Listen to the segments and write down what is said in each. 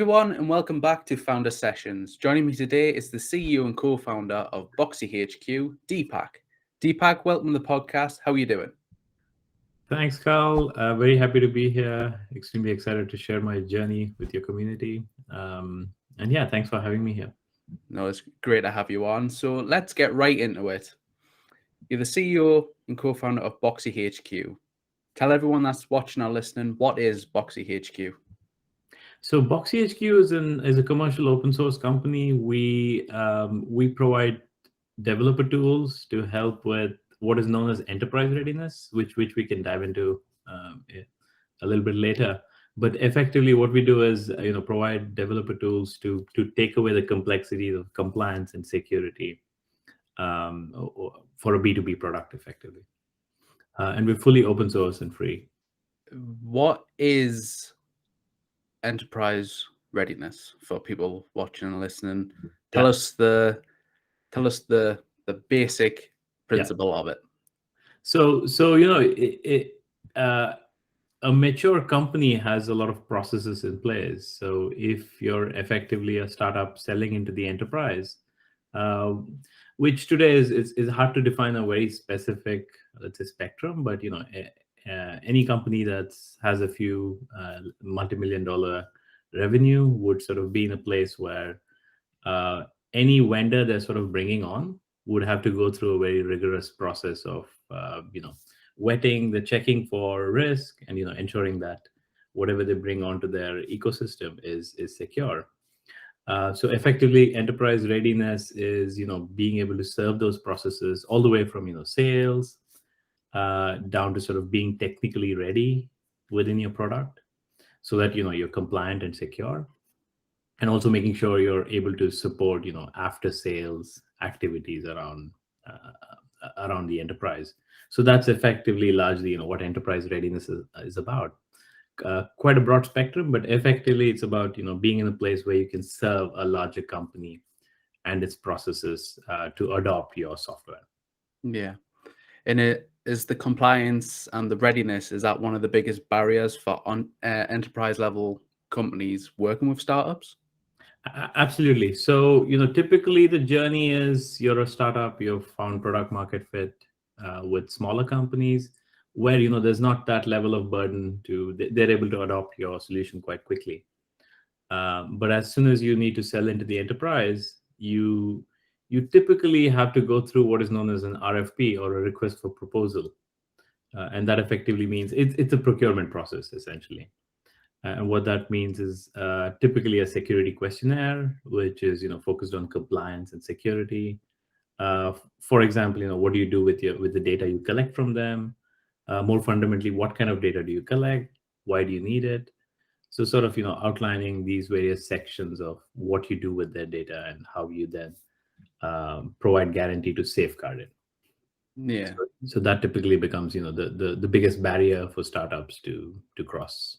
everyone, and welcome back to Founder Sessions. Joining me today is the CEO and co-founder of BoxyHQ, Deepak. Deepak, welcome to the podcast. How are you doing? Thanks, Carl. Very happy to be here. Extremely excited to share my journey with your community. And yeah, thanks for having me here. No, it's great to have you on. So let's get right into it. You're the CEO and co-founder of BoxyHQ. Tell everyone that's watching or listening, what is BoxyHQ? So BoxyHQ is a commercial open source company. We provide developer tools to help with what is known as enterprise readiness, which we can dive into a little bit later. But effectively, what we do is provide developer tools to take away the complexities of compliance and security for a B2B product, effectively. And we're fully open source and free. What is enterprise readiness for people watching and listening? Tell us the basic principle of it. So a mature company has a lot of processes in place. So if you're effectively a startup selling into the enterprise, which today is hard to define a very specific, let's say, spectrum, but any company that has a few multi-million-dollar revenue would sort of be in a place where any vendor they're sort of bringing on would have to go through a very rigorous process of vetting, the checking for risk, and ensuring that whatever they bring onto their ecosystem is secure. So effectively, enterprise readiness is being able to serve those processes all the way from sales down to sort of being technically ready within your product, so that you're compliant and secure, and also making sure you're able to support after sales activities around the enterprise. So that's effectively largely what enterprise readiness is about. Quite a broad spectrum, but effectively it's about being in a place where you can serve a larger company and its processes to adopt your software. Yeah, and it is the compliance and the readiness. Is that one of the biggest barriers for enterprise level companies working with startups? Absolutely. So typically the journey is you're a startup, you've found product market fit with smaller companies where there's not that level of burden they're able to adopt your solution quite quickly. But as soon as you need to sell into the enterprise, you typically have to go through what is known as an RFP, or a request for proposal, and that effectively means it's a procurement process essentially. And what that means is typically a security questionnaire, which is focused on compliance and security. For example, what do you do with the data you collect from them? More fundamentally, what kind of data do you collect? Why do you need it? So sort of outlining these various sections of what you do with their data and how you then provide guarantee to safeguard it. Yeah. So that typically becomes the biggest barrier for startups to cross.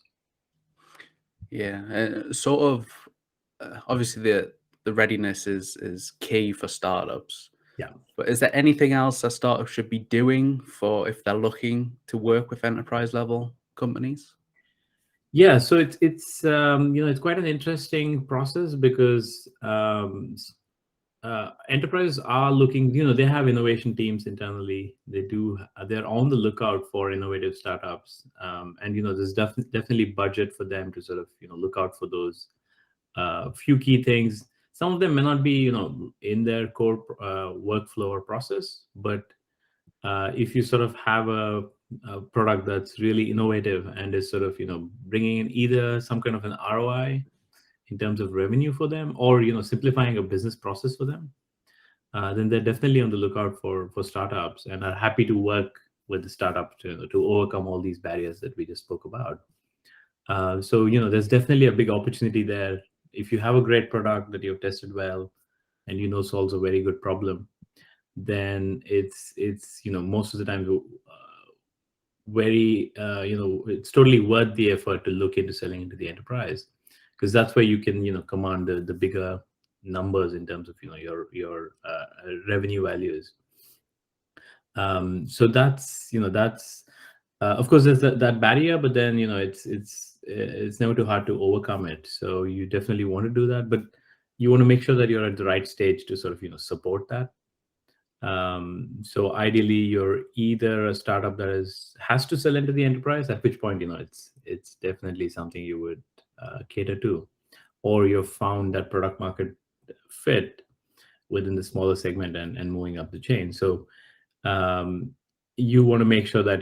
Yeah, sort of. Obviously, the readiness is key for startups. Yeah. But is there anything else a startup should be doing if they're looking to work with enterprise level companies? Yeah, so it's quite an interesting process because enterprises are looking. They have innovation teams internally. They're on the lookout for innovative startups, and there's definitely budget for them to sort of look out for those few key things. Some of them may not be in their core workflow or process, but if you sort of have a product that's really innovative and is sort of bringing in either some kind of an ROI in terms of revenue for them, or simplifying a business process for them, then they're definitely on the lookout for startups, and are happy to work with the startup to overcome all these barriers that we just spoke about. So there's definitely a big opportunity there. If you have a great product that you've tested well and solves a very good problem, then it's most of the time very it's totally worth the effort to look into selling into the enterprise, because that's where you can command the bigger numbers in terms of your revenue values. So that's of course there's that barrier, but then it's it's never too hard to overcome it. So you definitely want to do that, but you want to make sure that you're at the right stage to sort of support that. So ideally, you're either a startup that has to sell into the enterprise, at which point it's definitely something you would cater to, or you've found that product market fit within the smaller segment and moving up the chain. So you want to make sure that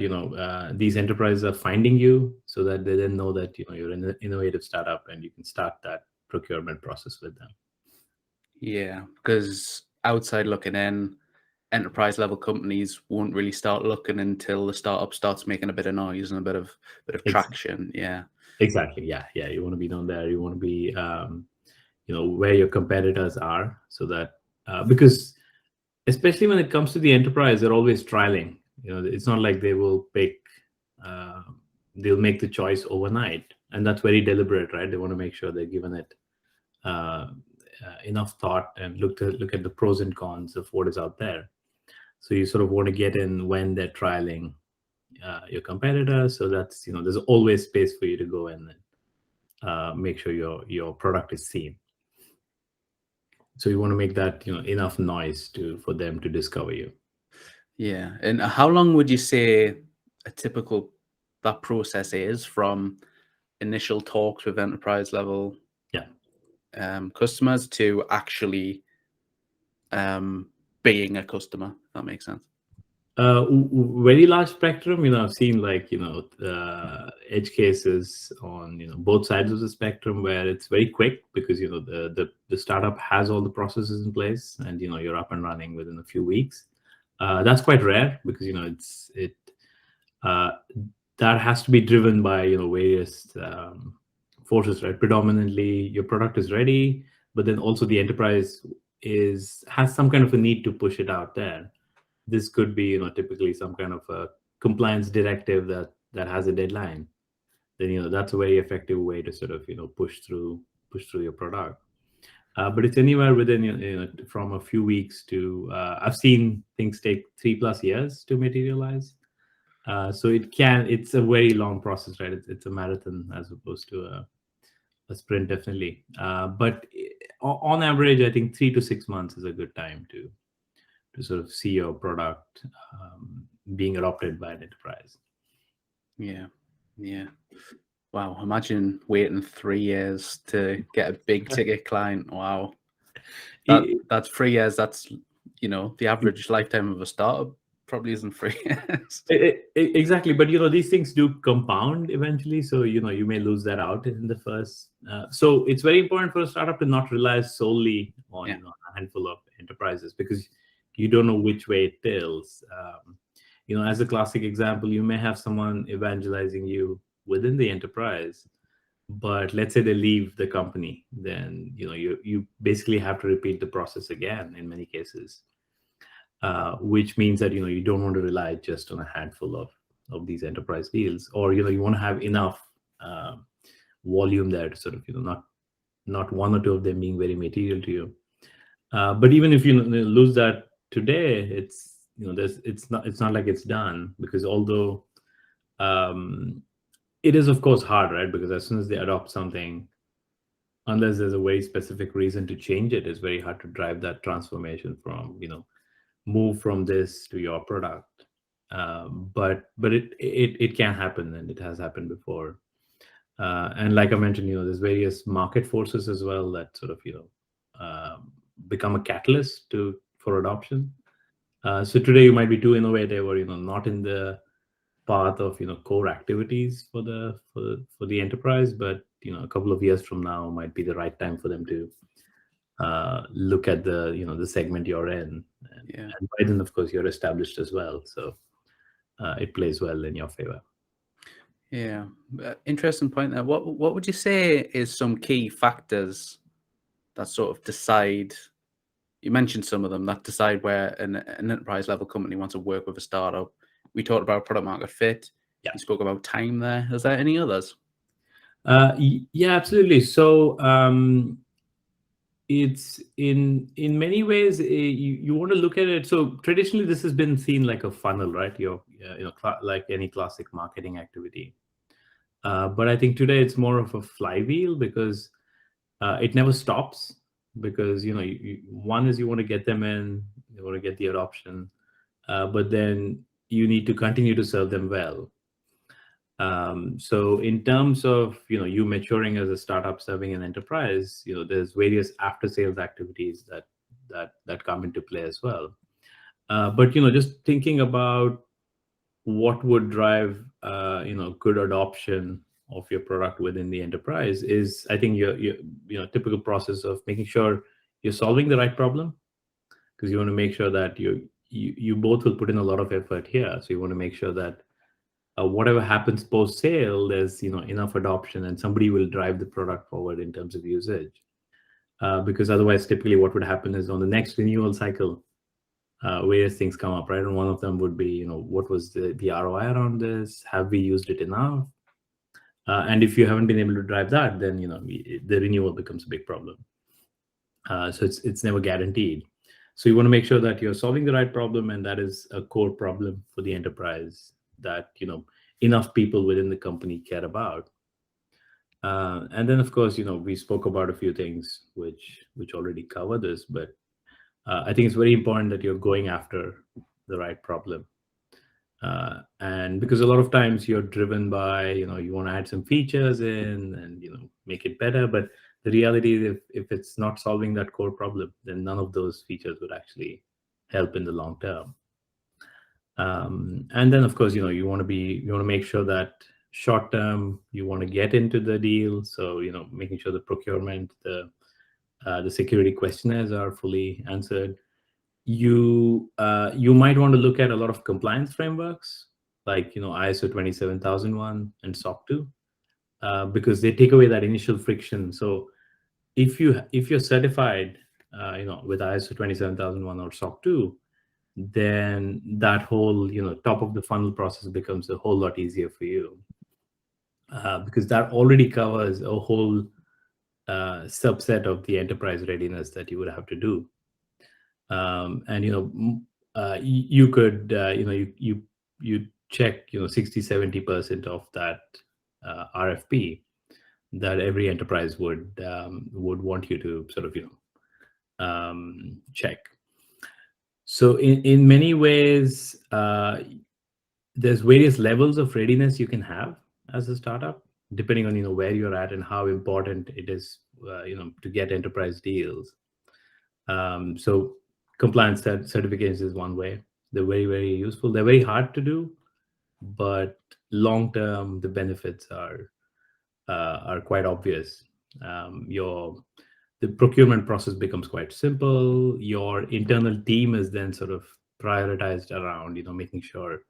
these enterprises are finding you, so that they then know that you're an innovative startup and you can start that procurement process with them. Yeah, because outside looking in, enterprise level companies won't really start looking until the startup starts making a bit of noise and a bit of traction. Yeah, exactly. Yeah, you want to be down there. You want to be where your competitors are, so that because especially when it comes to the enterprise, they're always trialing. It's not like they will pick they'll make the choice overnight, and that's very deliberate, right? They want to make sure they're given it enough thought and look at the pros and cons of what is out there. So you sort of want to get in when they're trialing your competitor, so that's there's always space for you to go in and make sure your product is seen. So you want to make that enough noise for them to discover you. Yeah. And how long would you say a typical that process is from initial talks with enterprise level customers to actually being a customer? If that makes sense. Very large spectrum. I've seen edge cases on both sides of the spectrum where it's very quick because the startup has all the processes in place and you're up and running within a few weeks. That's quite rare because that has to be driven by various forces, right? Predominantly, your product is ready, but then also the enterprise has some kind of a need to push it out there. This could be typically some kind of a compliance directive that has a deadline. Then that's a very effective way to sort of push through your product. But it's anywhere within from a few weeks to I've seen things take 3+ years to materialize. So it's a very long process, right? It's a marathon as opposed to a sprint, definitely. But on average, I think 3 to 6 months is a good time to sort of see your product being adopted by an enterprise. Yeah. Wow, imagine waiting 3 years to get a big ticket client. Wow. That's 3 years. That's the average lifetime of a startup probably isn't 3 years. Exactly, but these things do compound eventually, so you may lose that out in the first. So it's very important for a startup to not rely solely on a handful of enterprises, because you don't know which way it tilts. As a classic example, you may have someone evangelizing you within the enterprise, but let's say they leave the company, then you basically have to repeat the process again in many cases. Which means that you don't want to rely just on a handful of these enterprise deals, or you want to have enough volume there to sort of not one or two of them being very material to you. But even if you lose that today, it's not like it's done, because although it is of course hard, right? Because as soon as they adopt something, unless there's a very specific reason to change it, it's very hard to drive that transformation from move from this to your product. But it can happen, and it has happened before. And like I mentioned, there's various market forces as well that sort of become a catalyst for adoption. So today you might be too innovative, or not in the path of core activities for the enterprise, but a couple of years from now might be the right time for them to look at the segment you're in, and by then of course you're established as well, so it plays well in your favor. Yeah, interesting point there. What would you say is some key factors that sort of decide? You mentioned some of them that decide where an enterprise level company wants to work with a startup. We talked about product market fit. Yeah. You spoke about time there. Is there any others? Yeah, absolutely. So it's in many ways you want to look at it. So traditionally this has been seen like a funnel, right? Like any classic marketing activity. But I think today it's more of a flywheel because it never stops. Because one is you want to get them in, you want to get the adoption, but then you need to continue to serve them well. So in terms of you maturing as a startup serving an enterprise, there's various after sales activities that come into play as well. But just thinking about what would drive good adoption of your product within the enterprise is, I think, your typical process of making sure you're solving the right problem, because you want to make sure that you both will put in a lot of effort here. So you want to make sure that whatever happens post sale, there's enough adoption and somebody will drive the product forward in terms of usage. Because otherwise, typically what would happen is on the next renewal cycle, various things come up, right? And one of them would be, what was the ROI around this? Have we used it enough? And if you haven't been able to drive that, then the renewal becomes a big problem. So it's never guaranteed. So you want to make sure that you're solving the right problem, and that is a core problem for the enterprise that enough people within the company care about. And then, of course, we spoke about a few things which already cover this, but I think it's very important that you're going after the right problem. And because a lot of times you're driven by, you want to add some features in and, make it better. But the reality is if it's not solving that core problem, then none of those features would actually help in the long term. And then, of course, you want to make sure that short term, you want to get into the deal. So, making sure the procurement, the security questionnaires are fully answered. You might want to look at a lot of compliance frameworks like ISO 27001 and SOC 2, because they take away that initial friction. So if you're certified with ISO 27001 or SOC 2, then that whole top of the funnel process becomes a whole lot easier for you, because that already covers a whole subset of the enterprise readiness that you would have to do. And you could you check 60-70% of that RFP that every enterprise would want you to sort of check. So in many ways, there's various levels of readiness you can have as a startup, depending on where you're at and how important it is to get enterprise deals. So compliance certifications is one way. They're very, very useful. They're very hard to do, but long term the benefits are quite obvious. The procurement process becomes quite simple. Your internal team is then sort of prioritized around making sure,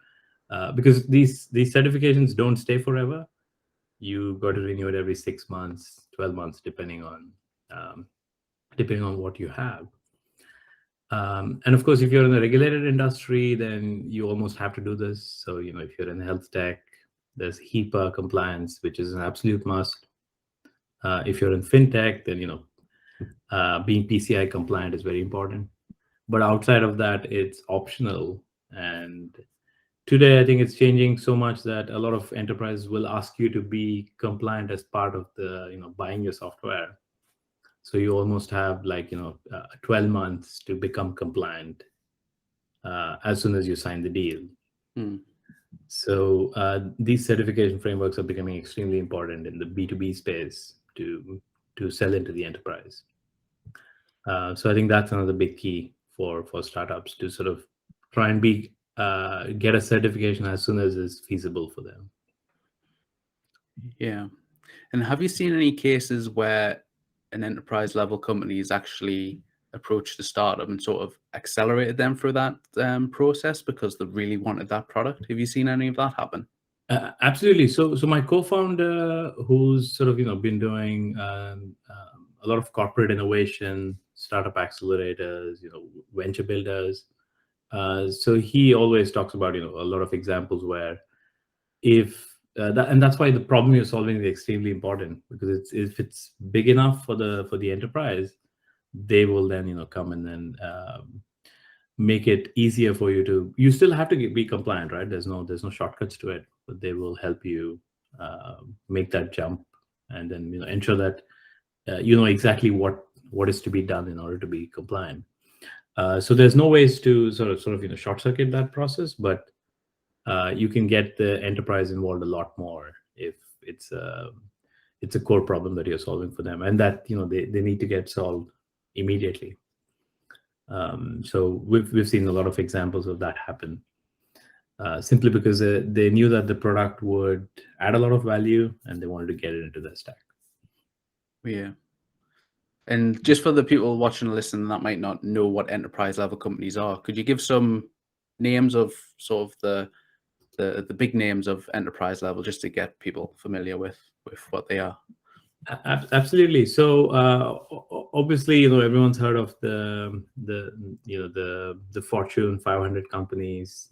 because these certifications don't stay forever. You got to renew it every 6 months, 12 months, depending on what you have. And of course, if you're in a regulated industry, then you almost have to do this. So, if you're in health tech, there's HIPAA compliance, which is an absolute must. If you're in fintech, then, being PCI compliant is very important. But outside of that, it's optional. And today, I think it's changing so much that a lot of enterprises will ask you to be compliant as part of the, buying your software. So you almost have 12 months to become compliant as soon as you sign the deal. So these certification frameworks are becoming extremely important in the B2B space to sell into the enterprise. So I think that's another big key for startups to sort of try and get a certification as soon as it's feasible for them. Yeah. And have you seen any cases where an enterprise level company has actually approached the startup and sort of accelerated them through that process because they really wanted that product? Have you seen any of that happen? Absolutely. So my co-founder, who's sort of been doing a lot of corporate innovation, startup accelerators, venture builders. So he always talks about a lot of examples where and that's why the problem you're solving is extremely important, because if it's big enough for the enterprise, they will then come and then make it easier for you to. You still have to be compliant, right? There's no shortcuts to it, but they will help you make that jump, and then ensure that you know exactly what is to be done in order to be compliant. So there's no ways to sort of short circuit that process, but you can get the enterprise involved a lot more if it's a core problem that you're solving for them, and that they need to get solved immediately. So we've seen a lot of examples of that happen, simply because they knew that the product would add a lot of value and they wanted to get it into their stack. Yeah. And just for the people watching and listening that might not know what enterprise level companies are, could you give some names of sort of the big names of enterprise level, just to get people familiar with what they are? Absolutely. So obviously, everyone's heard of the Fortune 500 companies.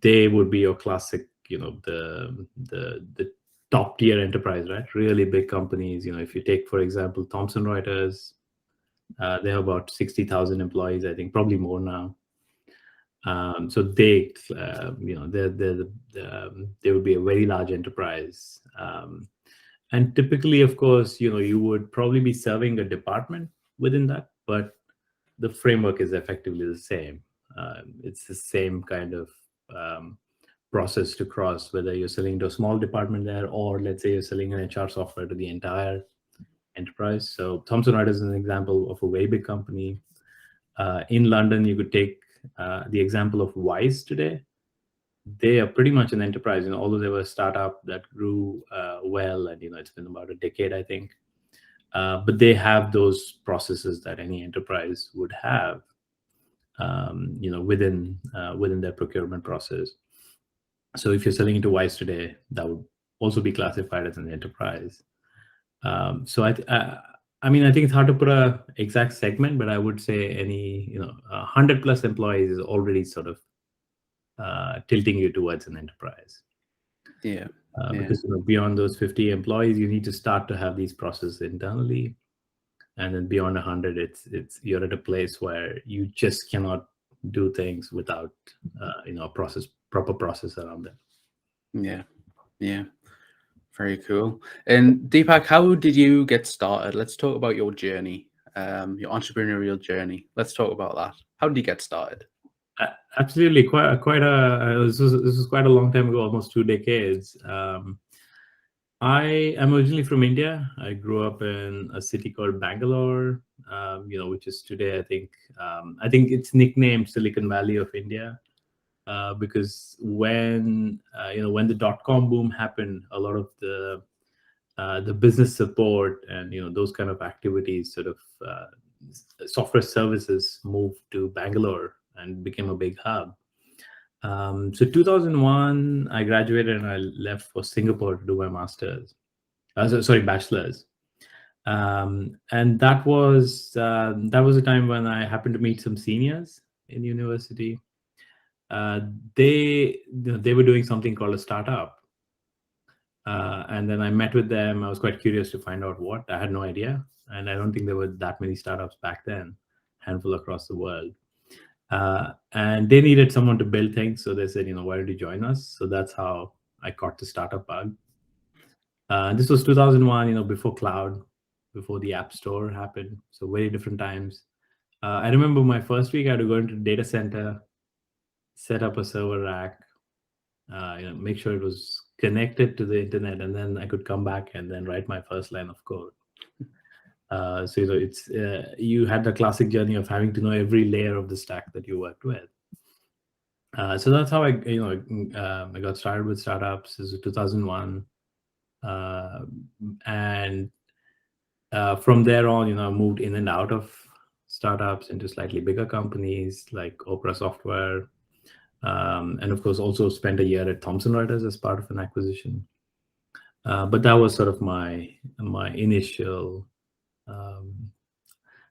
They would be your classic, the top tier enterprise, right? Really big companies. If you take, for example, Thomson Reuters, they have about 60,000 employees, I think, probably more now. So they would be a very large enterprise. And typically, of course, you would probably be serving a department within that, but the framework is effectively the same. It's the same kind of process to cross, whether you're selling to a small department there, or let's say you're selling an HR software to the entire enterprise. So Thomson Reuters is an example of a very big company. In London, you could take the example of Wise today. They are pretty much an enterprise, although they were a startup that grew well, and it's been about a decade, I think. But they have those processes that any enterprise would have, within their procurement process. So if you're selling into Wise today, that would also be classified as an enterprise. So I think it's hard to put a exact segment, but I would say any 100+ employees is already sort of tilting you towards an enterprise. Yeah. Because beyond those 50 employees, you need to start to have these processes internally, and then beyond 100, it's you're at a place where you just cannot do things without proper process around them. Yeah. Very cool. And Deepak, how did you get started? Let's talk about your journey, your entrepreneurial journey. Let's talk about that. How did you get started? Absolutely, this was quite a long time ago, almost 2 decades. I am originally from India. I grew up in a city called Bangalore, which is today, I think it's nicknamed Silicon Valley of India, because when the .com boom happened, a lot of the business support and those kind of activities, sort of software services, moved to Bangalore and became a big hub. So 2001, I graduated and I left for Singapore to do my master's. Bachelor's. And that was a time when I happened to meet some seniors in university. They were doing something called a startup. And then I met with them. I was quite curious to find out what. I had no idea. And I don't think there were that many startups back then, handful across the world. And they needed someone to build things. So they said, why don't you join us? So that's how I caught the startup bug. This was 2001, before cloud, before the App Store happened. So very different times. I remember my first week, I had to go into the data center, set up a server rack, make sure it was connected to the internet, and then I could come back and then write my first line of code. So it's you had the classic journey of having to know every layer of the stack that you worked with. So that's how I got started with startups. This is 2001, and from there on, I moved in and out of startups into slightly bigger companies like Oprah Software, and of course also spent a year at Thomson Reuters as part of an acquisition. But that was sort of my initial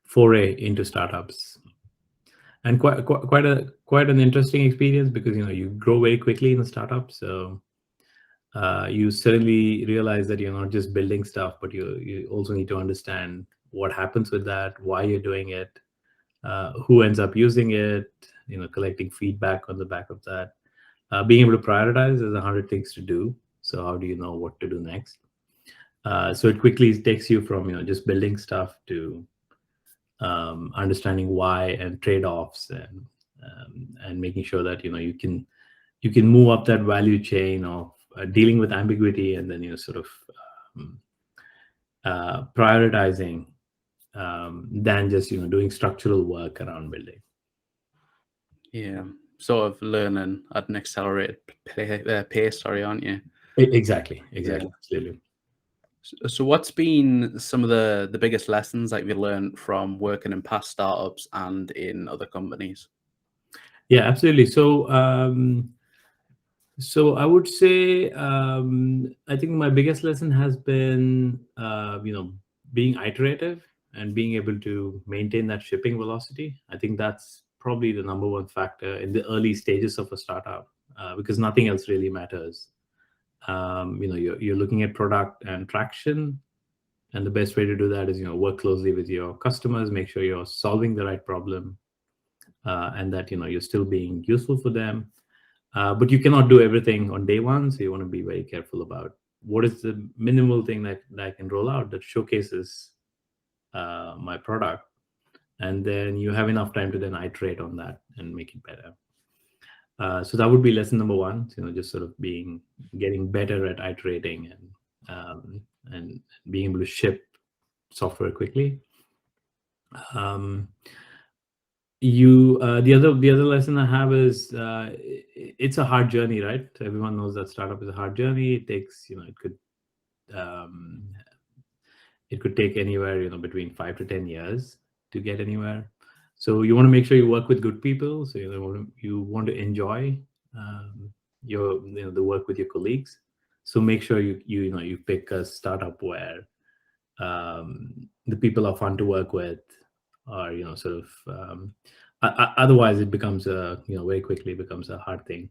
foray into startups, and quite an interesting experience, because you grow very quickly in a startup. So you suddenly realize that you're not just building stuff, but you also need to understand what happens with that, why you're doing it, who ends up using it, collecting feedback on the back of that. Being able to prioritize is 100 things to do. So how do you know what to do next? So it quickly takes you from just building stuff to understanding why and trade-offs, and making sure that you can move up that value chain of dealing with ambiguity, and then sort of um, prioritizing, than just doing structural work around building. Yeah, sort of learning at an accelerated pace. Sorry, aren't you? Exactly. Absolutely. So what's been some of the biggest lessons that you've learned from working in past startups and in other companies? Yeah, absolutely. So I would say, I think my biggest lesson has been being iterative and being able to maintain that shipping velocity. I think that's probably the number one factor in the early stages of a startup, because nothing else really matters. You're looking at product and traction, and the best way to do that is work closely with your customers, make sure you're solving the right problem, and that you're still being useful for them. But you cannot do everything on day one, so you want to be very careful about what is the minimal thing that I can roll out that showcases my product, and then you have enough time to then iterate on that and make it better. So that would be lesson number one. Just sort of getting better at iterating, and being able to ship software quickly. The other lesson I have is, it's a hard journey, right? Everyone knows that startup is a hard journey. It takes it could take anywhere between 5 to 10 years to get anywhere. So you want to make sure you work with good people. So you want to enjoy the work with your colleagues. So make sure you pick a startup where the people are fun to work with, or sort of otherwise it becomes very quickly becomes a hard thing.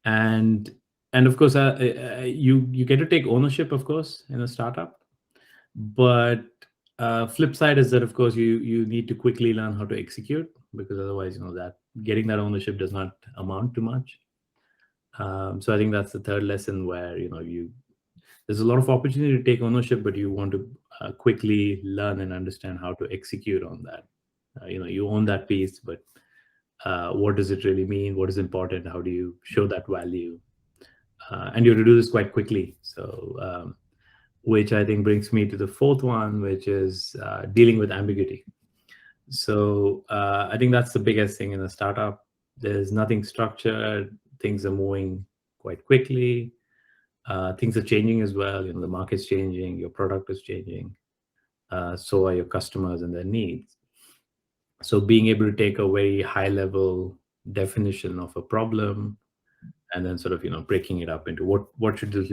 And of course, you get to take ownership, of course, in a startup. But flip side is that, of course, you need to quickly learn how to execute, because otherwise, that getting that ownership does not amount to much. So I think that's the third lesson, where there's a lot of opportunity to take ownership, but you want to quickly learn and understand how to execute on that. You own that piece, but what does it really mean? What is important? How do you show that value? And you have to do this quite quickly. So, which I think brings me to the fourth one, which is dealing with ambiguity. So I think that's the biggest thing in a startup. There's nothing structured. Things are moving quite quickly. Things are changing as well. The market's changing, your product is changing. So are your customers and their needs. So being able to take a very high level definition of a problem, and then sort of breaking it up into what should the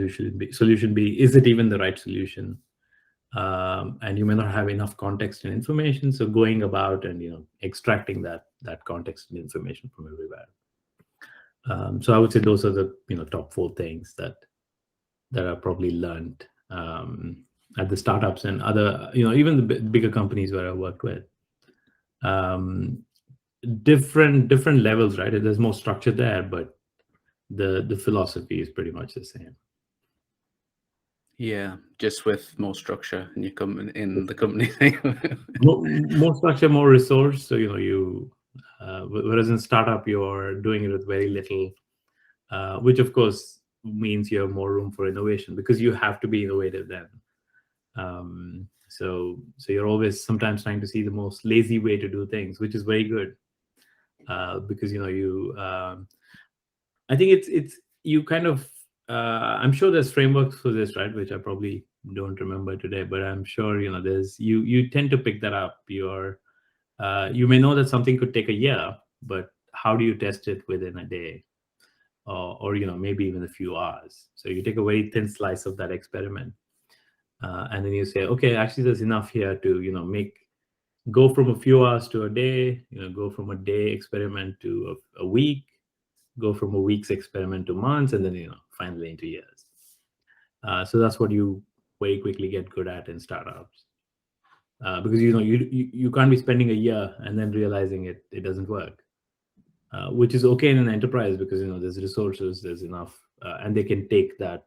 solution be? Is it even the right solution? And you may not have enough context and information, so going about and extracting that context and information from everywhere. So I would say those are the top four things that are probably learned at the startups and other even the bigger companies where I worked with. Different levels, right? There's more structure there, but the philosophy is pretty much the same. Yeah, just with more structure in the company. more structure, more resource. So whereas in startup you're doing it with very little, which of course means you have more room for innovation, because you have to be innovative then. So you're always sometimes trying to see the most lazy way to do things, which is very good, because I think it's you kind of I'm sure there's frameworks for this, right, which I probably don't remember today, but I'm sure there's you tend to pick that up. You may know that something could take a year, but how do you test it within a day, or maybe even a few hours? So you take a very thin slice of that experiment, and then you say, okay, actually there's enough here to go from a few hours to a day, go from a day experiment to a week, go from a week's experiment to months, and then finally into years. So that's what you very quickly get good at in startups, because you can't be spending a year and then realizing it doesn't work, which is okay in an enterprise, because there's resources, there's enough and they can take that,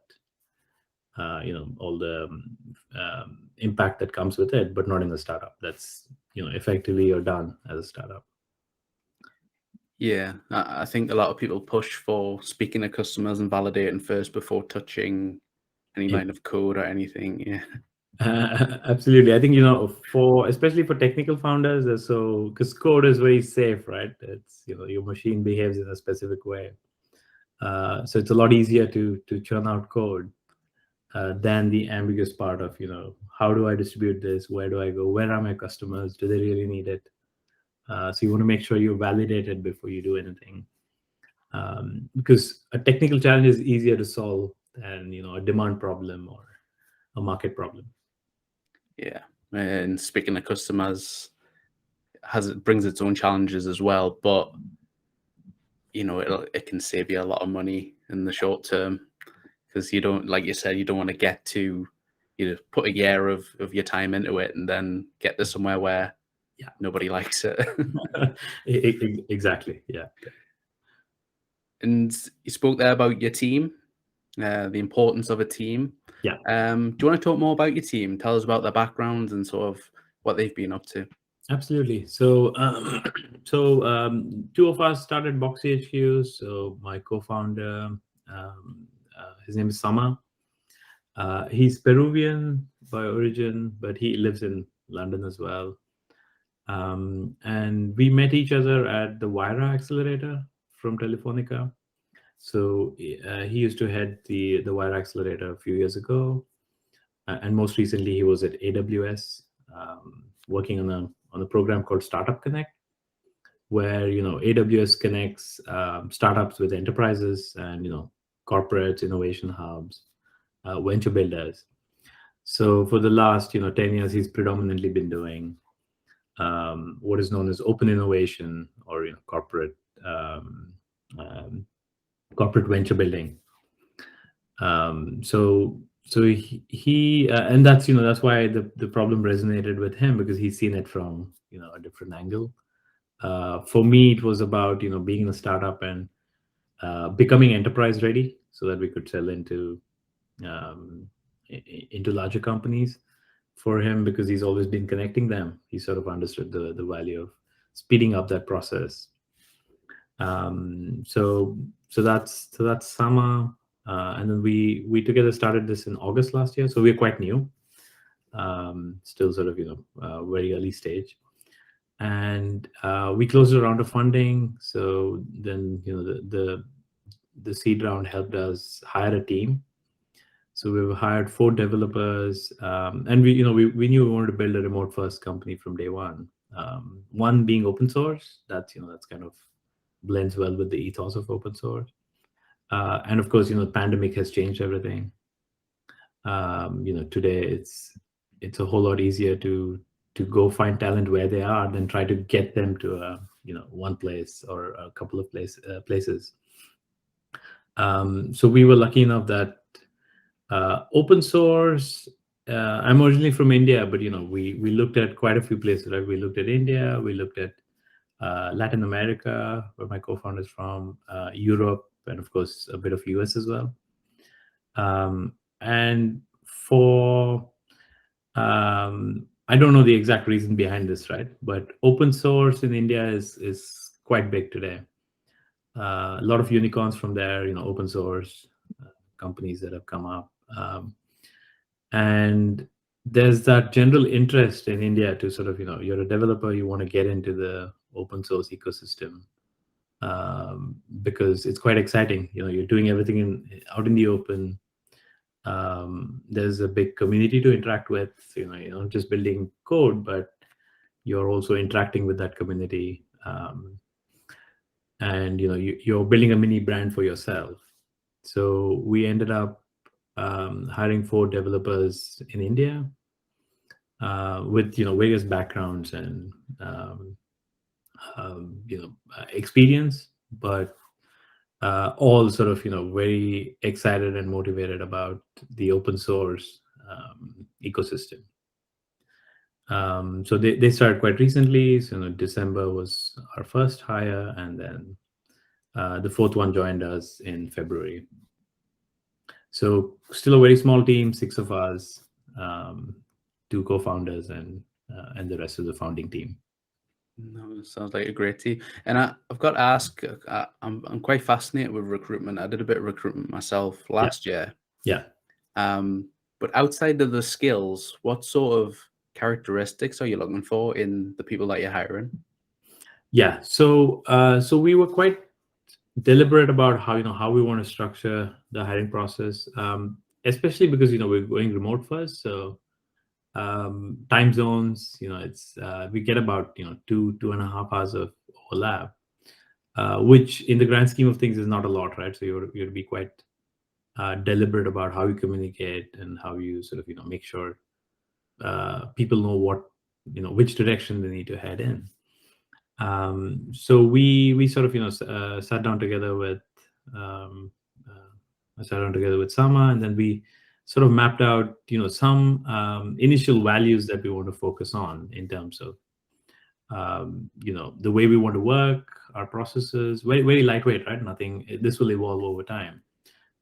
all the impact that comes with it, but not in the startup. That's, effectively you're done as a startup. Yeah, I think a lot of people push for speaking to customers and validating first before touching any line of code or anything. Yeah. Absolutely. I think, especially for technical founders, because code is very safe, right? It's, your machine behaves in a specific way. So it's a lot easier to churn out code than the ambiguous part of, how do I distribute this? Where do I go? Where are my customers? Do they really need it? So you want to make sure you validate it before you do anything. Because a technical challenge is easier to solve than, a demand problem or a market problem. Yeah, and speaking to customers brings its own challenges as well, but it can save you a lot of money in the short term, because you don't, like you said, you don't want to get to put a year of your time into it and then get to somewhere where nobody likes it. Exactly. Yeah. And you spoke there about your team, the importance of a team. Yeah. Do you want to talk more about your team? Tell us about their backgrounds and sort of what they've been up to. Absolutely. So, two of us started BoxyHQ. So my co-founder, his name is Sama. He's Peruvian by origin, but he lives in London as well. And we met each other at the Wyra accelerator from Telefonica. So he used to head the Wyra accelerator a few years ago, and most recently he was at AWS, working on a program called Startup Connect, where AWS connects startups with enterprises and corporates, innovation hubs, venture builders. So for the last 10 years, he's predominantly been doing what is known as open innovation, or corporate venture building. So he and that's why the problem resonated with him, because he's seen it from a different angle. For me, it was about being in a startup and becoming enterprise ready, so that we could sell into larger companies. For him, because he's always been connecting them, he sort of understood the value of speeding up that process. So that's Sama, and then we together started this in August last year. So we're quite new, still sort of very early stage, and we closed a round of funding. So then the seed round helped us hire a team. So we've hired 4 developers, and we knew we wanted to build a remote first company from day one. One being open source. That's kind of blends well with the ethos of open source. And of course, the pandemic has changed everything. Today it's a whole lot easier to go find talent where they are than try to get them to one place or a couple of places. So we were lucky enough that open source. I'm originally from India, but we looked at quite a few places. Right? We looked at India. We looked at Latin America, where my co-founder is from, Europe, and of course a bit of US as well. And for I don't know the exact reason behind this, right? But open source in India is quite big today. A lot of unicorns from there, open source companies that have come up, and there's that general interest in India to sort of you're a developer, you want to get into the open source ecosystem, because it's quite exciting. You're doing everything out in the open. There's a big community to interact with. You're not just building code, but you're also interacting with that community, and you're building a mini brand for yourself. So we ended up hiring 4 developers in India, with various backgrounds and experience, but all sort of very excited and motivated about the open source ecosystem. So they started quite recently. So December was our first hire, and then the 4th one joined us in February. So still a very small team, 6 of us, 2 co-founders, and the rest of the founding team. No, sounds like a great team. And I've got to ask, I'm quite fascinated with recruitment. I did a bit of recruitment myself last year. Yeah. But outside of the skills, what sort of characteristics are you looking for in the people that you're hiring? Yeah. So we were quite deliberate about how we want to structure the hiring process, especially because we're going remote first. So time zones, it's we get about 2.5 hours of overlap, which in the grand scheme of things is not a lot, right? So you're to be quite deliberate about how you communicate and how you sort of make sure people know what which direction they need to head in. So we sort of sat down together with I sat down together with Sama, and then we sort of mapped out some initial values that we want to focus on in terms of the way we want to work, our processes. Very, very lightweight, right? Nothing. This will evolve over time,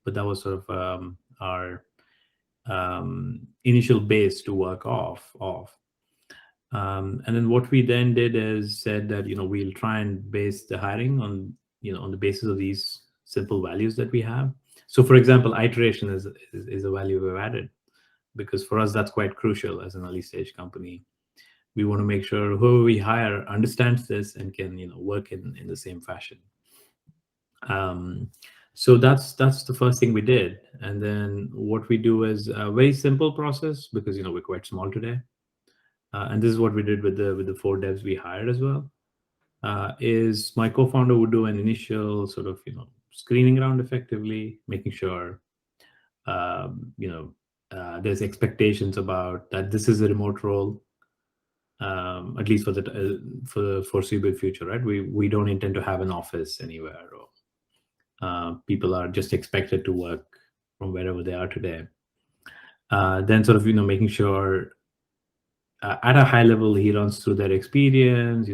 but that was sort of our initial base to work off of. And then what we then did is said that we'll try and base the hiring on on the basis of these simple values that we have. So for example, iteration is a value we've added, because for us that's quite crucial as an early stage company. We want to make sure whoever we hire understands this and can work in the same fashion. So that's the first thing we did. And then what we do is a very simple process, because we're quite small today. And this is what we did with the 4 devs we hired as well. Is my co-founder would do an initial sort of screening round, effectively making sure there's expectations about that this is a remote role, at least for the foreseeable future, right? We don't intend to have an office anywhere, or people are just expected to work from wherever they are today. Then sort of making sure at a high level he runs through their experience,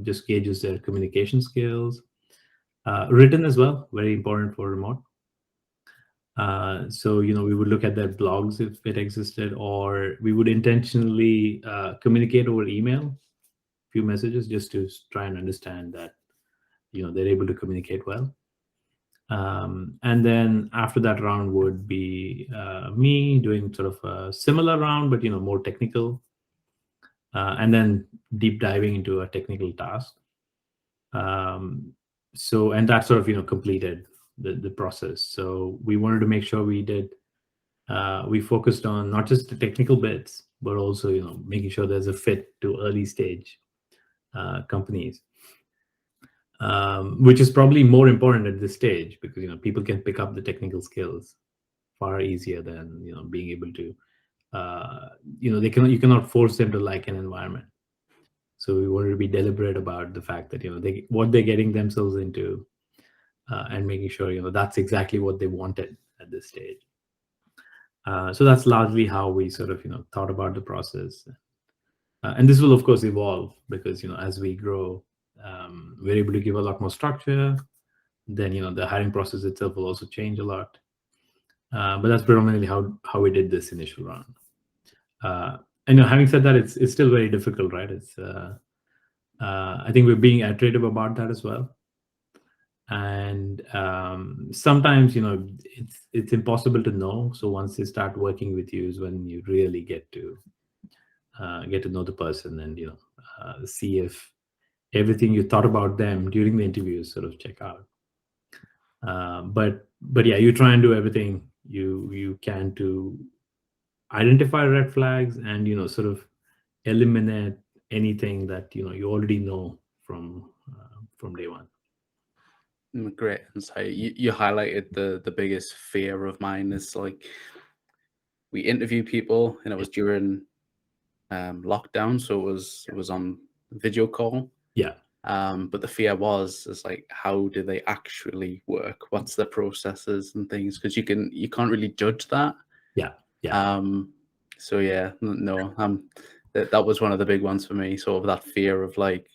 just gauges their communication skills, written as well, very important for remote. So we would look at their blogs if it existed, or we would intentionally communicate over email, few messages, just to try and understand that they're able to communicate well. And then after that round would be me doing sort of a similar round, but more technical, and then deep diving into a technical task. So and that sort of completed the process. So we wanted to make sure we focused on not just the technical bits, but also making sure there's a fit to early stage companies, which is probably more important at this stage, because people can pick up the technical skills far easier than being able to you cannot force them to like an environment. So we wanted to be deliberate about the fact that what they're getting themselves into, and making sure that's exactly what they wanted at this stage. So that's largely how we sort of thought about the process, and this will of course evolve, because as we grow, we're able to give a lot more structure. Then the hiring process itself will also change a lot, but that's predominantly how we did this initial round. And having said that, it's still very difficult, right? It's I think we're being iterative about that as well. And sometimes it's impossible to know. So once they start working with you is when you really get to know the person, and see if everything you thought about them during the interviews sort of check out. But yeah, you try and do everything you can to identify red flags, and sort of eliminate anything that you already know from day one. Great insight. You highlighted the biggest fear of mine is, like, we interview people, and it was during lockdown, so it was on video call. Yeah. But the fear is like, how do they actually work? What's their processes and things? Because you can't really judge that. Yeah. So yeah, no, that was one of the big ones for me. Sort of that fear of, like,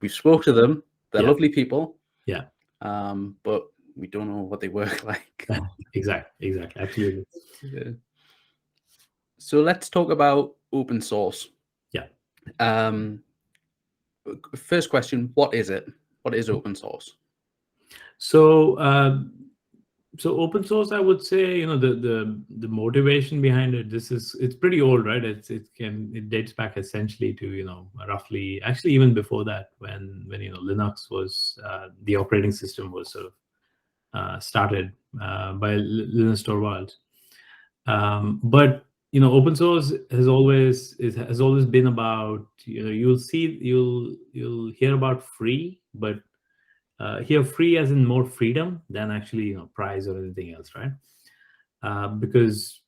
we've spoke to them, they're lovely people. Yeah. But we don't know what they work like. Exactly, absolutely. Yeah. So let's talk about open source. Yeah. First question, what is it? What is open source? So so open source, I would say, the motivation behind it, it's pretty old, right? It dates back essentially to roughly, actually even before that, when Linux was the operating system was sort of started by Linus Torvalds. But open source has always been about, you'll hear about free, but here free as in more freedom than actually price or anything else, right? Because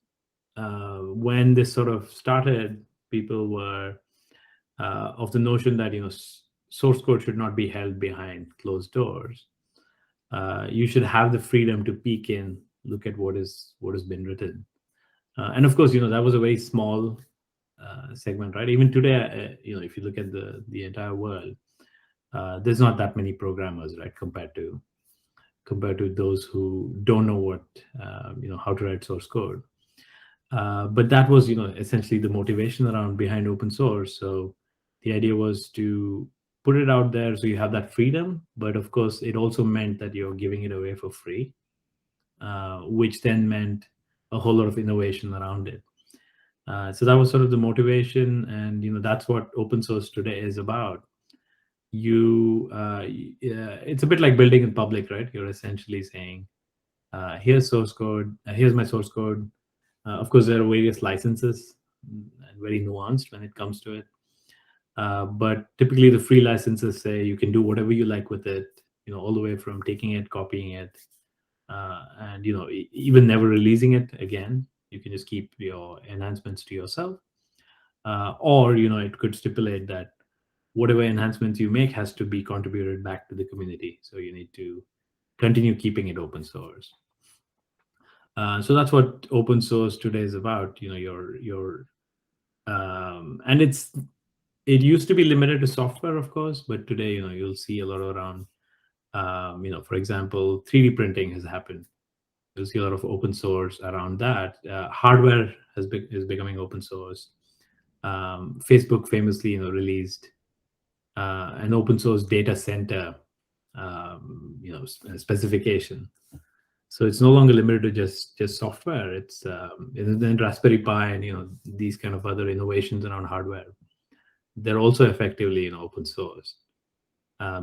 when this sort of started, people were of the notion that source code should not be held behind closed doors. You should have the freedom to peek in, look at what has been written, and of course that was a very small segment, right? Even today, if you look at the entire world, there's not that many programmers, right, compared to those who don't know what how to write source code. But that was essentially the motivation around behind open source. So the idea was to put it out there so you have that freedom, but of course it also meant that you're giving it away for free, which then meant a whole lot of innovation around it. So that was sort of the motivation, and that's what open source today is about. It's a bit like building in public, right? You're essentially saying, here's source code, here's my source code. Of course, there are various licenses, and very nuanced when it comes to it. But typically the free licenses say you can do whatever you like with it, all the way from taking it, copying it, and even never releasing it again. You can just keep your enhancements to yourself, or it could stipulate that whatever enhancements you make has to be contributed back to the community. So you need to continue keeping it open source. So that's what open source today is about. And it used to be limited to software, of course, but today you'll see a lot around. For example, 3D printing has happened. You'll see a lot of open source around that. Hardware is becoming open source. Facebook famously released an open source data center specification. So it's no longer limited to just software. It's then Raspberry Pi and these kind of other innovations around hardware. They're also effectively open source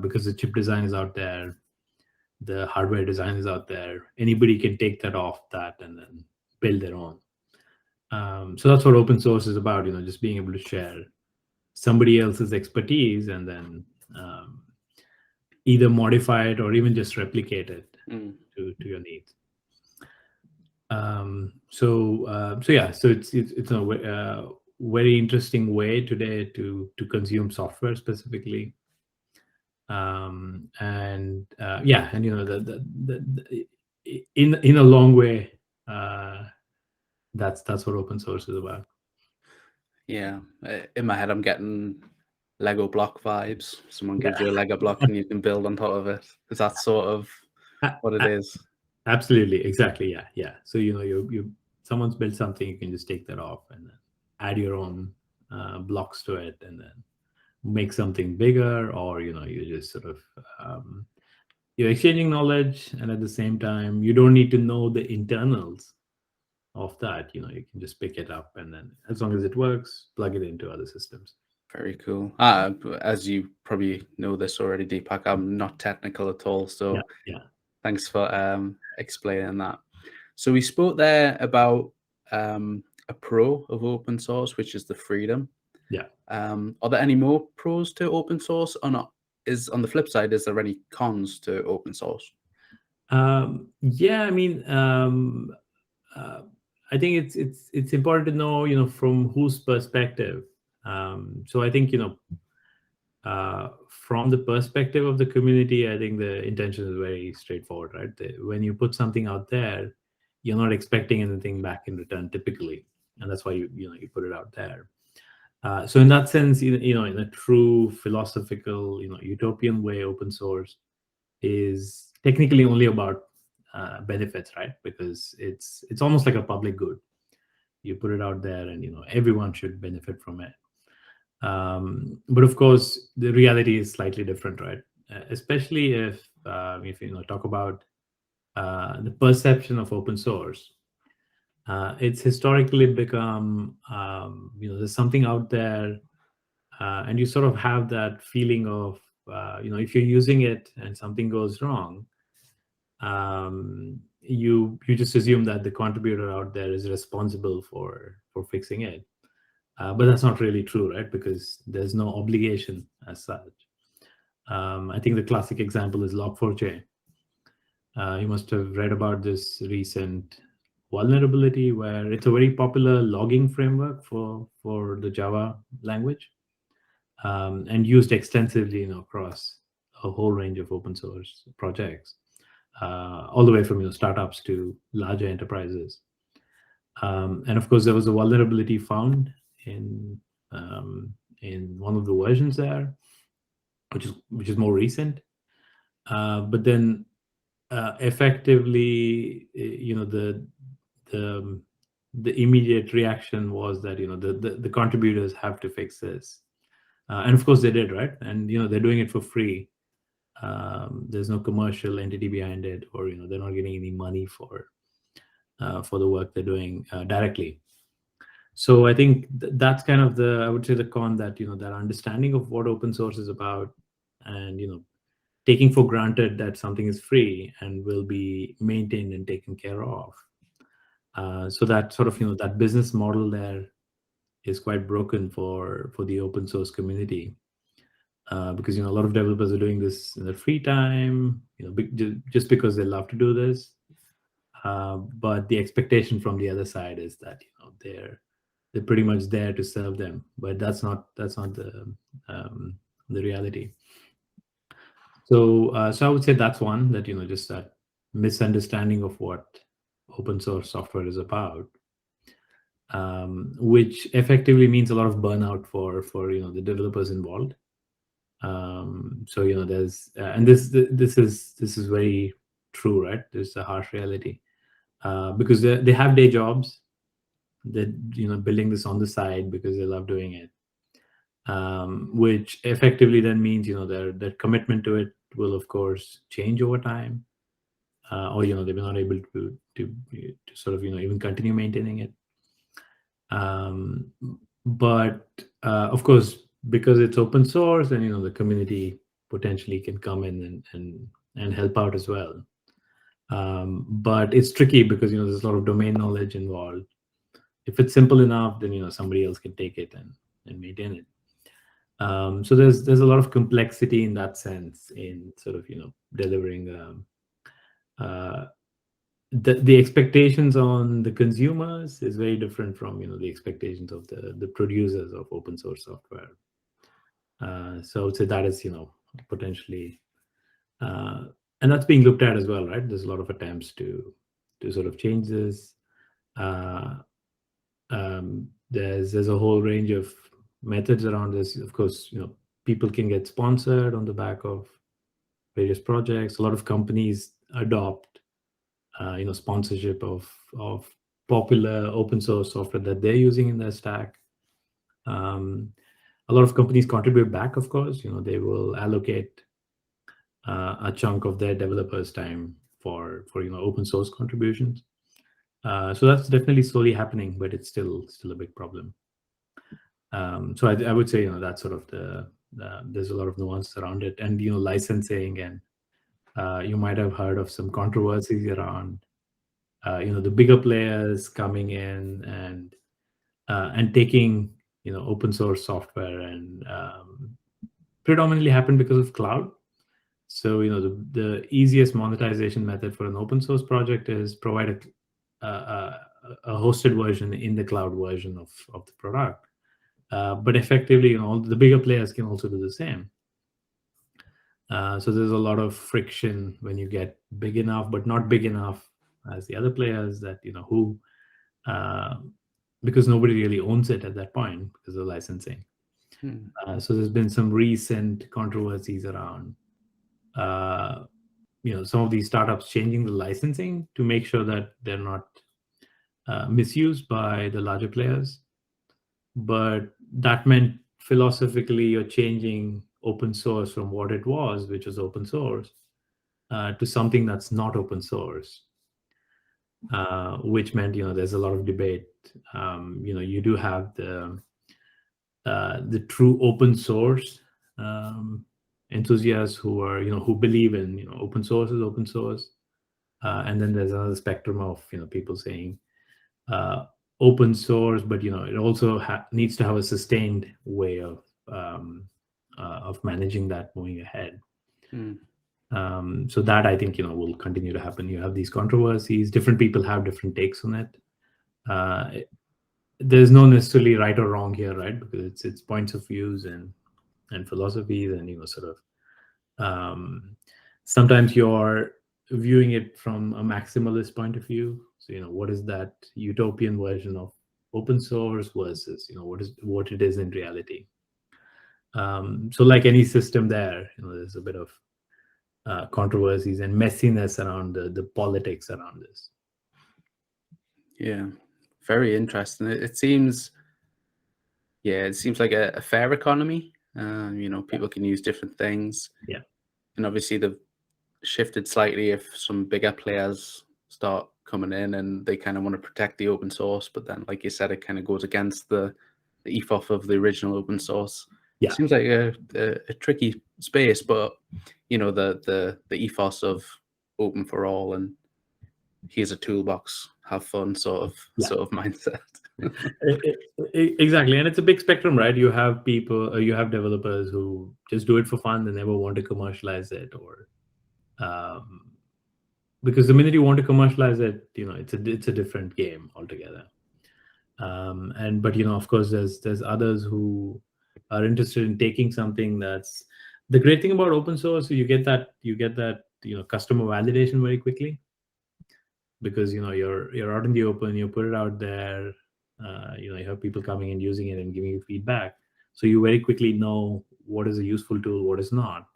because the chip design is out there, the hardware design is out there. Anybody can take that off that and then build their own. So that's what open source is about. Just being able to share somebody else's expertise and then either modify it or even just replicate it to your needs. So it's a very interesting way today to consume software specifically. In a long way, that's what open source is about. Yeah, in my head, I'm getting Lego block vibes. Someone gives you a Lego block and you can build on top of it. Is that sort of what it is? Absolutely, exactly. Yeah. So someone's built something, you can just take that off and then add your own blocks to it, and then make something bigger, or you just sort of you're exchanging knowledge, and at the same time you don't need to know the internals of that. You can just pick it up, and then as long as it works, plug it into other systems. Very cool. As you probably know this already, Deepak, I'm not technical at all, so yeah. Thanks for explaining that. So we spoke there about a pro of open source, which is the freedom. Yeah. Are there any more pros to open source, or not? On the flip side, is there any cons to open source? Yeah, I mean, I think it's important to know, from whose perspective. So I think, from the perspective of the community, I think the intention is very straightforward, right? When you put something out there, you're not expecting anything back in return typically, and that's why you put it out there. So in that sense, in a true philosophical, utopian way, open source is technically only about benefits, right? Because it's almost like a public good. You put it out there, and everyone should benefit from it. But of course, the reality is slightly different, right? Especially if you talk about the perception of open source. It's historically become, there's something out there, and you sort of have that feeling of, if you're using it and something goes wrong, you just assume that the contributor out there is responsible for fixing it. But that's not really true, right? Because there's no obligation as such. I think the classic example is Log4j. You must have read about this recent vulnerability where it's a very popular logging framework for the Java language, and used extensively across a whole range of open source projects, all the way from startups to larger enterprises. And of course, there was a vulnerability found in one of the versions there, which is more recent. But then effectively, the immediate reaction was that the contributors have to fix this, and of course they did, right? And they're doing it for free. There's no commercial entity behind it, or they're not getting any money for the work they're doing directly. So I think that's kind of I would say the con, that that understanding of what open source is about, and taking for granted that something is free and will be maintained and taken care of. So that sort of that business model there is quite broken for the open source community, because a lot of developers are doing this in their free time, just because they love to do this. But the expectation from the other side is that they're pretty much there to serve them, but that's not the reality. So I would say that's one, that just that misunderstanding of what open source software is about, which effectively means a lot of burnout for the developers involved. So there's and this is very true, right? This is a harsh reality, because they have day jobs. They're building this on the side because they love doing it, which effectively then means their commitment to it will of course change over time, or they're not able to sort of even continue maintaining it. But of course, because it's open source, and the community potentially can come in and help out as well. But it's tricky because there's a lot of domain knowledge involved. If it's simple enough, then somebody else can take it and maintain it. So there's a lot of complexity in that sense, in sort of delivering the expectations on the consumers is very different from the expectations of the producers of open source software. So I would say that is potentially, and that's being looked at as well, right? There's a lot of attempts to sort of change this. There's a whole range of methods around this. Of course, people can get sponsored on the back of various projects. A lot of companies adopt sponsorship of popular open source software that they're using in their stack. A lot of companies contribute back, of course. They will allocate a chunk of their developers' time for open source contributions. So that's definitely slowly happening, but it's still a big problem. So I would say that's sort of there's a lot of nuance around it, and licensing, and you might have heard of some controversies around the bigger players coming in and taking open source software, and predominantly happened because of cloud. So the easiest monetization method for an open source project is provide a hosted version in the cloud version of the product. But effectively, all the bigger players can also do the same. So there's a lot of friction when you get big enough, but not big enough as the other players, that who, because nobody really owns it at that point because of licensing. So there's been some recent controversies around some of these startups changing the licensing to make sure that they're not misused by the larger players. But that meant philosophically you're changing open source from what it was, which was open source, to something that's not open source, which meant there's a lot of debate. You do have the true open source enthusiasts who are who believe in open source is open source, and then there's another spectrum of people saying open source, but it also needs to have a sustained way of managing that moving ahead. So that I think will continue to happen. You have these controversies. Different people have different takes on it. There's no necessarily right or wrong here, right? Because it's points of views and philosophies, and sort of sometimes you're viewing it from a maximalist point of view. So what is that utopian version of open source versus what it is in reality. So like any system there, there's a bit of controversies and messiness around the politics around this. Yeah, very interesting. It seems like a fair economy. People can use different things. Yeah. And obviously they've shifted slightly if some bigger players start coming in and they kind of want to protect the open source, but then like you said, it kind of goes against the ethos of the original open source. Yeah. It seems like a tricky space, but the ethos of open for all and here's a toolbox, have fun sort of mindset. Exactly. And it's a big spectrum, right? You have people, you have developers who just do it for fun. They never want to commercialize it, or because the minute you want to commercialize it, it's a different game altogether. But of course, there's others who are interested in taking something that's the great thing about open source. You get that customer validation very quickly, because you're out in the open, you put it out there, you have people coming and using it and giving you feedback, so you very quickly know what is a useful tool, what is not.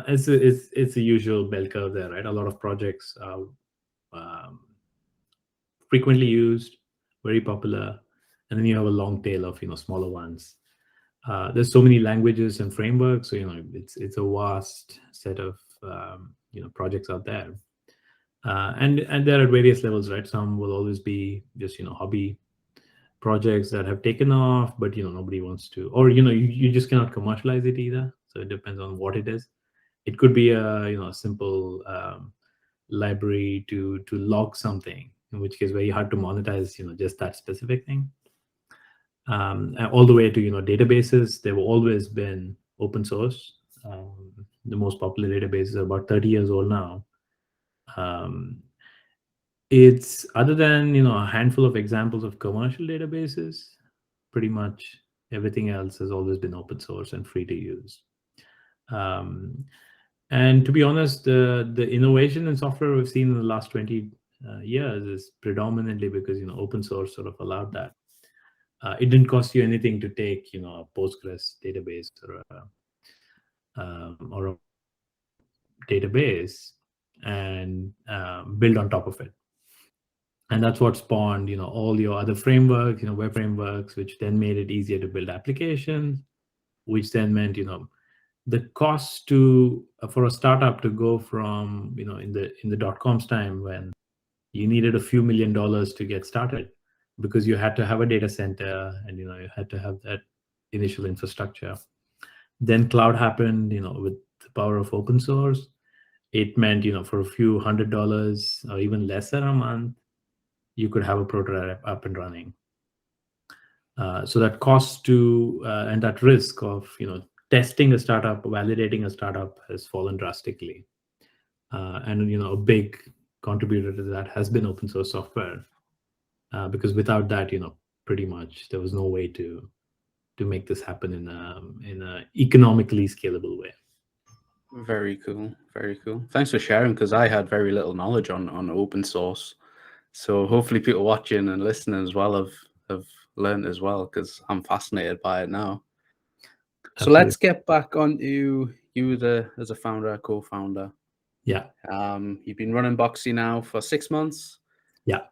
It's a usual bell curve there, right? A lot of projects are frequently used, very popular, and then you have a long tail of smaller ones. There's so many languages and frameworks, so it's a vast set of projects out there. And they're at various levels, right? Some will always be just hobby projects that have taken off, but nobody wants to, or you just cannot commercialize it either. So it depends on what it is. It could be a simple library to log something, in which case very hard to monetize just that specific thing. All the way to databases. They've always been open source. The most popular databases are about 30 years old now. It's other than a handful of examples of commercial databases, pretty much everything else has always been open source and free to use. And to be honest, the innovation in software we've seen in the last 20 years is predominantly because open source sort of allowed that. It didn't cost you anything to take a Postgres database or a database and build on top of it. And that's what spawned all your other frameworks, web frameworks, which then made it easier to build applications, which then meant the cost for a startup to go from in the dot-coms time, when you needed a few $1 million to get started, because you had to have a data center and you had to have that initial infrastructure. Then cloud happened, with the power of open source. It meant for a few $100 or even lesser a month, you could have a prototype up and running. So that cost and that risk of testing a startup, validating a startup has fallen drastically. And a big contributor to that has been open source software, because without that, pretty much there was no way to make this happen in a economically scalable way. Very cool, very cool. Thanks for sharing, because I had very little knowledge on open source. So hopefully people watching and listening as well have learned as well, because I'm fascinated by it now. So let's get back onto you as a founder, co-founder. Yeah. You've been running Boxy now for 6 months. Yeah.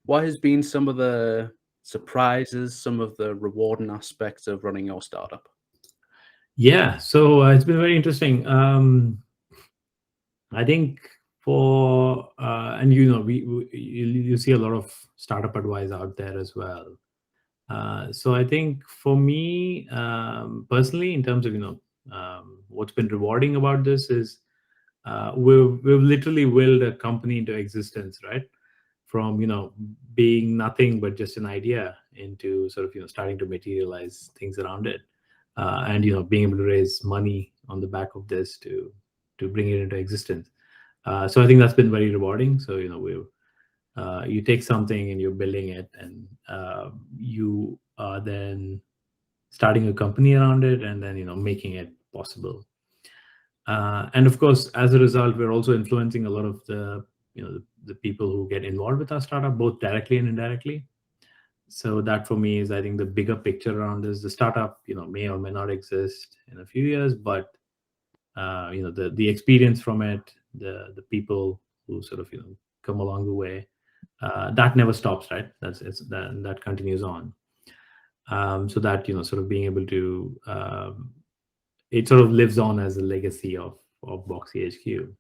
What has been some of the surprises, some of the rewarding aspects of running your startup? Yeah. So it's been very interesting. I think and you see a lot of startup advice out there as well. So I think for me, personally, in terms of what's been rewarding about this is we've literally willed a company into existence, right? From being nothing but just an idea into sort of starting to materialize things around it, and being able to raise money on the back of this to bring it into existence. So I think that's been very rewarding. So you take something and you're building it, and you are then starting a company around it, and then making it possible. And of course, as a result, we're also influencing a lot of the people who get involved with our startup, both directly and indirectly. So that for me is, I think, the bigger picture around this. The startup, may or may not exist in a few years, but the experience from it, the people who sort of come along the way, that never stops, right? That continues on. So that sort of being able to it sort of lives on as a legacy of BoxyHQ.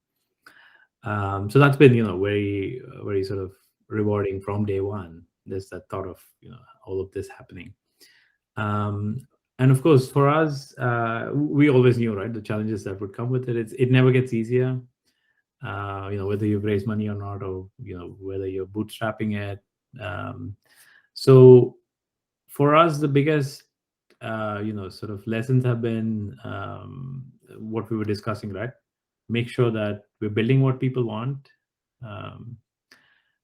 So that's been very very sort of rewarding from day one. There's that thought of all of this happening. And of course, for us, we always knew, right, the challenges that would come with it. It never gets easier. Whether you've raised money or not, or whether you're bootstrapping it. So for us, the biggest sort of lessons have been what we were discussing, right? Make sure that we're building what people want.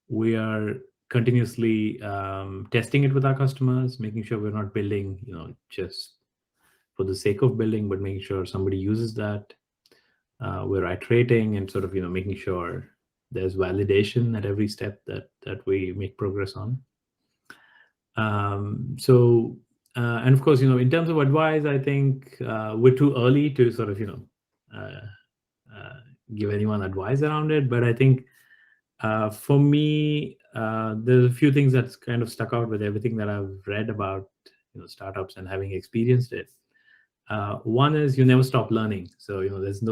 We are continuously testing it with our customers, making sure we're not building just for the sake of building, but making sure somebody uses that. We're iterating and sort of making sure there's validation at every step that we make progress on. And of course, in terms of advice, I think we're too early to sort of give anyone advice around it. But I think for me, there's a few things that's kind of stuck out with everything that I've read about startups and having experienced it. One is you never stop learning. So there's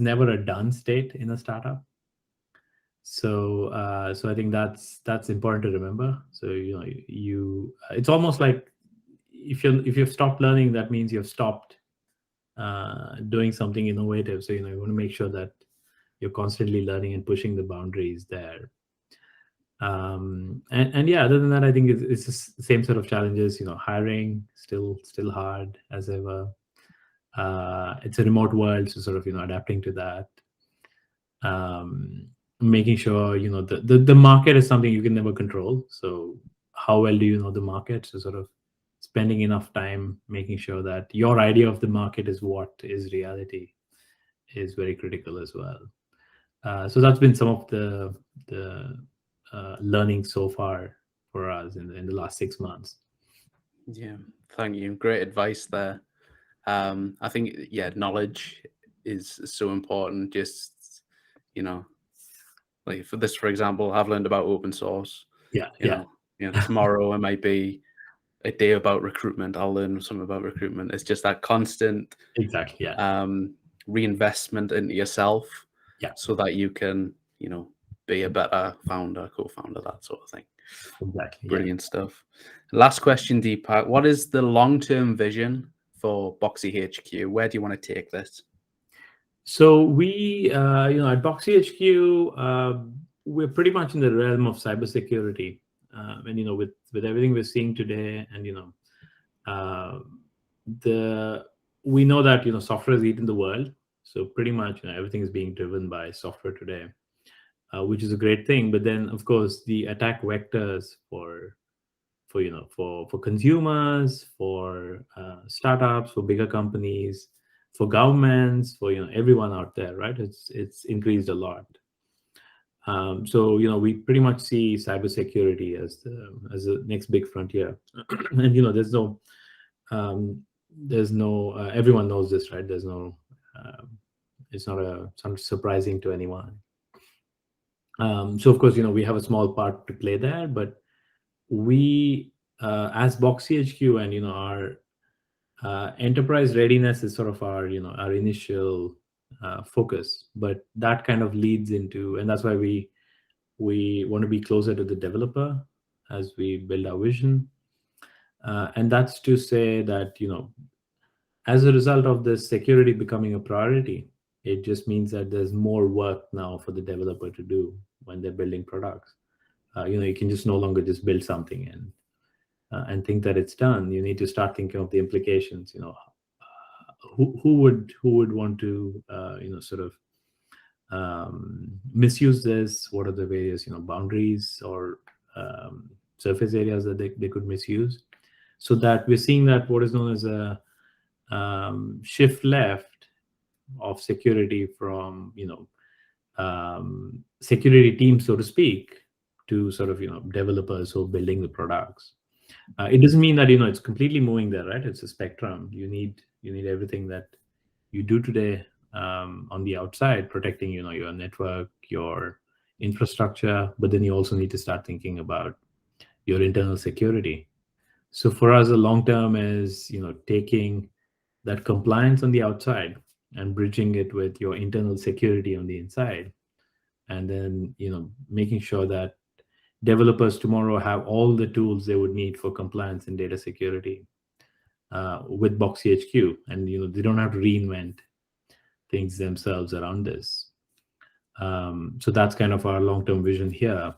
never a done state in a startup. So I think that's important to remember. So it's almost like if you've stopped learning, that means you've stopped doing something innovative. So you want to make sure that you're constantly learning and pushing the boundaries there. And yeah, other than that, I think it's the same sort of challenges. Hiring still hard as ever. It's a remote world, so sort of adapting to that. Making sure the market is something you can never control. So how well do you know the market? So sort of spending enough time making sure that your idea of the market is what is reality is very critical as well. So that's been some of the learning so far for us in the last 6 months. Yeah, thank you. Great advice there. I think, yeah, knowledge is so important. Just, like for example, I've learned about open source. Yeah. Tomorrow it might be a day about recruitment. I'll learn something about recruitment. It's just that constant Exactly. Yeah. Reinvestment into yourself, Yeah. so that you can, be a better founder, co-founder, that sort of thing. Exactly. Brilliant stuff. Last question, Deepak. What is the long-term vision for BoxyHQ? Where do you want to take this? So we, at BoxyHQ, we're pretty much in the realm of cybersecurity, and with everything we're seeing today, and we know that software is eating the world. So pretty much everything is being driven by software today, which is a great thing. But then, of course, the attack vectors for consumers, for startups, for bigger companies, for governments, for everyone out there, right? It's increased a lot. So we pretty much see cybersecurity as the next big frontier, and there's no everyone knows this, right? There's no it's not surprising to anyone. So of course, we have a small part to play there, but we, as BoxyHQ, and our enterprise readiness is sort of our our initial focus, but that kind of leads into, and that's why we want to be closer to the developer as we build our vision, and that's to say that as a result of this security becoming a priority, it just means that there's more work now for the developer to do when they're building products. You can just no longer just build something and think that it's done. You need to start thinking of the implications. Who would want to sort of misuse this? What are the various boundaries or surface areas that they could misuse? So that we're seeing that what is known as a shift left of security from security teams, so to speak, to sort of developers who are building the products. It doesn't mean that it's completely moving there, right? It's a spectrum. You need everything that you do today on the outside, protecting your network, your infrastructure, but then you also need to start thinking about your internal security. So for us, the long term is taking that compliance on the outside and bridging it with your internal security on the inside, and then making sure that developers tomorrow have all the tools they would need for compliance and data security with BoxyHQ, and they don't have to reinvent things themselves around this. So that's kind of our long-term vision here.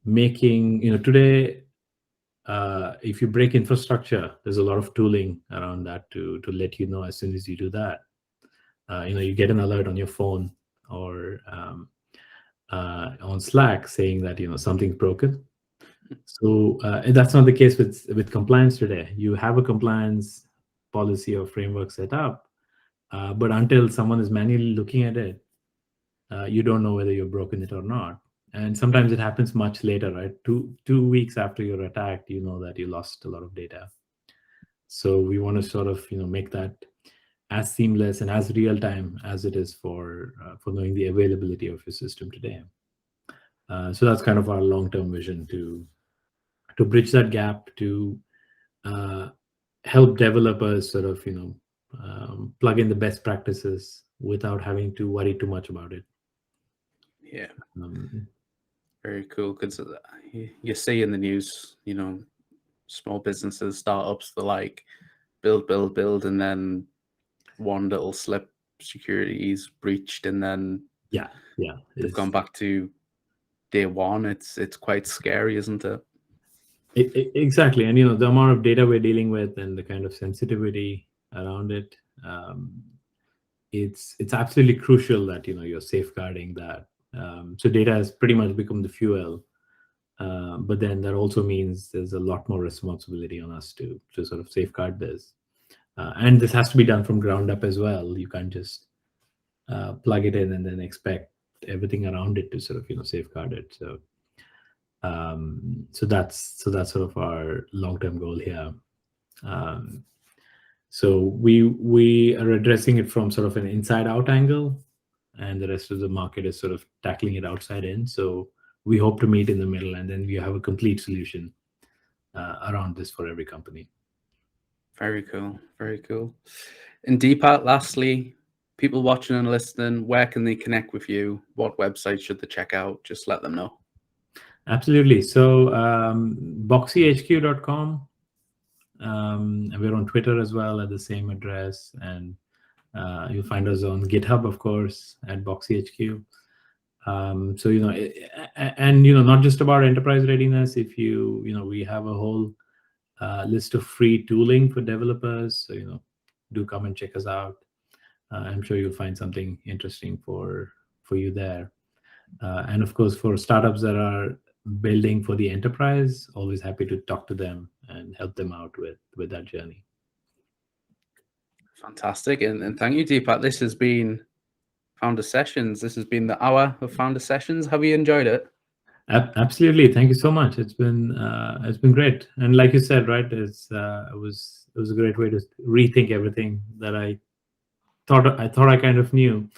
Making today, if you break infrastructure, there's a lot of tooling around that to let you know as soon as you do that. You get an alert on your phone or on Slack saying that something's broken. So that's not the case with compliance today. You have a compliance policy or framework set up, but until someone is manually looking at it, you don't know whether you've broken it or not. And sometimes it happens much later, right? Two weeks after you're attacked, you know that you lost a lot of data. So we want to sort of make that as seamless and as real time as it is for knowing the availability of your system today. So that's kind of our long-term vision to bridge that gap, to help developers sort of plug in the best practices without having to worry too much about it. Yeah. Very cool, because you see in the news, small businesses, startups, they're like build, and then one little slip, security is breached, and then they've gone back to day one. It's quite scary, isn't it? Exactly, and the amount of data we're dealing with and the kind of sensitivity around it, it's absolutely crucial that you're safeguarding that. So data has pretty much become the fuel, but then that also means there's a lot more responsibility on us to sort of safeguard this, and this has to be done from ground up as well. You can't just plug it in and then expect everything around it to sort of safeguard it. So so that's sort of our long-term goal here. So we are addressing it from sort of an inside-out angle, and the rest of the market is sort of tackling it outside in. So we hope to meet in the middle, and then we have a complete solution around this for every company. Very cool. Very cool. And Deepak, lastly, people watching and listening, where can they connect with you? What website should they check out? Just let them know. Absolutely. So BoxyHQ.com. And we're on Twitter as well at the same address, and you'll find us on GitHub, of course, at BoxyHQ. So and not just about enterprise readiness. If we have a whole list of free tooling for developers. So do come and check us out. I'm sure you'll find something interesting for you there. And of course, for startups that are building for the enterprise, always happy to talk to them and help them out with that journey. Fantastic. And thank you, Deepak. This has been Founder Sessions. This has been the hour of Founder Sessions. Have you enjoyed it? Absolutely. Thank you so much. It's been great. And like you said, right, it was a great way to rethink everything that I thought I kind of knew,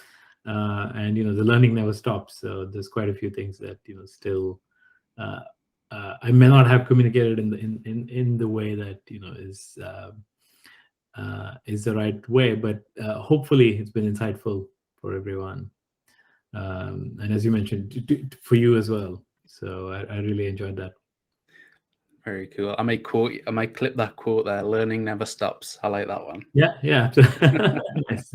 and the learning never stops. So there's quite a few things that still I may not have communicated in the way that is the right way, but hopefully it's been insightful for everyone, and as you mentioned, for you as well. So I really enjoyed that. Very cool. I might clip that quote there. Learning never stops. I like that one. Yeah. Nice.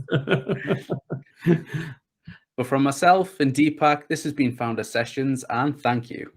But from myself and Deepak, this has been Founder Sessions, and thank you.